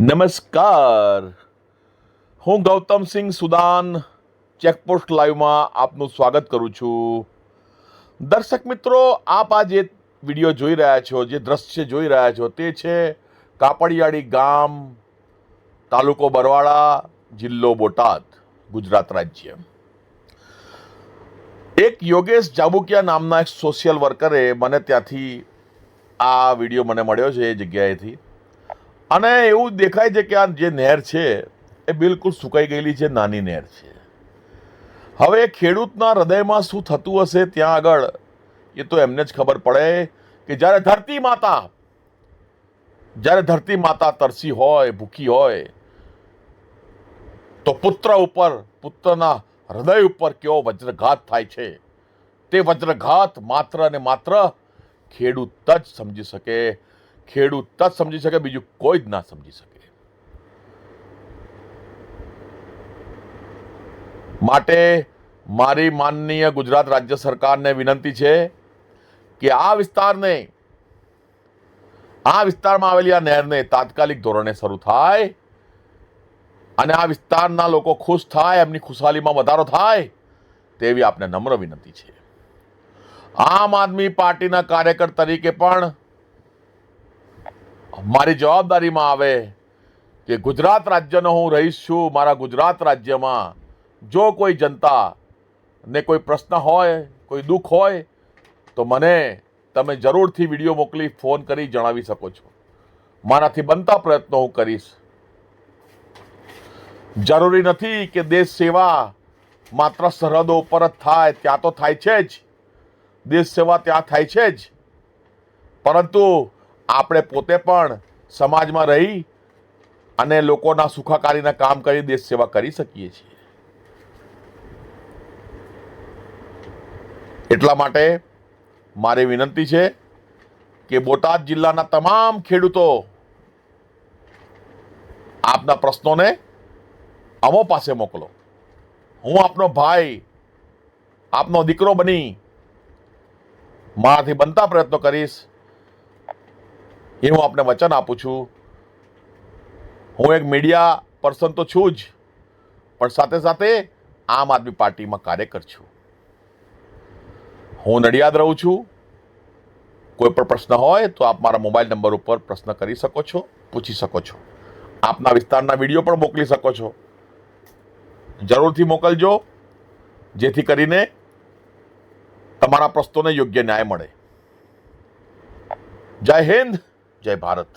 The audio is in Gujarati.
નમસ્કાર, હું ગૌતમસિંહ સુદાન ચેકપોસ્ટ લાઈવમાં આપનું સ્વાગત કરું છું. દર્શક મિત્રો, આપ આ જે વિડીયો જોઈ રહ્યા છો, જે દ્રશ્ય જોઈ રહ્યા છો, તે છે કાપડિયાળી ગામ, તાલુકો બરવાળા, જિલ્લો બોટાદ, ગુજરાત રાજ્ય. એક યોગેશ જાબુકિયા નામના એક સોશિયલ વર્કરે મને ત્યાંથી આ વિડીયો મને મળ્યો છે એ જગ્યાએથી, અને એવું દેખાય છે કે આ જે નહેર છે એ બિલકુલ સુકાઈ ગયેલી છે, નાની નહેર છે. હવે ખેડૂતના હૃદયમાં શું થતું હશે ત્યાં આગળ, એ તો એમને જ ખબર પડે કે જ્યારે ધરતી માતા તરસી હોય, ભૂખી હોય, તો પુત્રના હૃદય ઉપર કેવો વજ્રઘાત થાય છે. તે વજ્રઘાત માત્ર અને માત્ર ખેડૂત જ સમજી શકે, બીજું કોઈ જ ના સમજી શકે. માટે મારી માનનીય ગુજરાત રાજ્ય સરકારને વિનંતી છે કે આ વિસ્તારમાં આવેલી આ નહેરને તાત્કાલિક ધોરણે શરૂ થાય અને આ વિસ્તારના લોકો ખુશ થાય, એમની ખુશાલીમાં વધારો થાય, તેવી આપને નમ્ર વિનંતી છે. આમ આદમી પાર્ટીના કાર્યકર તરીકે પણ મારી જવાબદારીમાં આવે કે ગુજરાત રાજ્યનો હું રહીશ છું. મારા ગુજરાત રાજ્યમાં જો કોઈ જનતાને કોઈ પ્રશ્ન હોય, કોઈ દુઃખ હોય, તો મને તમે જરૂરથી વિડીયો મોકલી, ફોન કરી જણાવી શકો છો. મારાથી બનતા પ્રયત્નો હું કરીશ. જરૂરી નથી કે દેશ સેવા માત્ર સરહદો ઉપર જ થાય, ત્યાં તો થાય છે જ, દેશ સેવા ત્યાં થાય છે જ, પરંતુ આપણે પોતે પણ સમાજમાં રહી અને લોકોના સુખાકારીના કામ કરી દેશ સેવા કરી શકીએ છીએ. એટલા માટે મારી વિનંતી છે કે બોટાદ જિલ્લાના તમામ ખેડૂતો આપના પ્રશ્નોને અમો પાસે મોકલો. હું આપનો ભાઈ, આપનો દીકરો બની મારાથી બનતા પ્રયત્નો કરીશ, એ હું આપને વચન આપું છું. હું એક મીડિયા પર્સન તો છું જ, પણ સાથે સાથે આમ આદમી પાર્ટીમાં કાર્યકર છું. હું નડિયાદ રહું છું. કોઈ પણ પ્રશ્ન હોય તો આપ મારા મોબાઈલ નંબર ઉપર પ્રશ્ન કરી શકો છો, પૂછી શકો છો. આપના વિસ્તારના વિડીયો પણ મોકલી શકો છો. જરૂરથી મોકલજો, જેથી કરીને તમારા પ્રશ્નોને યોગ્ય ન્યાય મળે. જય હિન્દ, જય ભારત.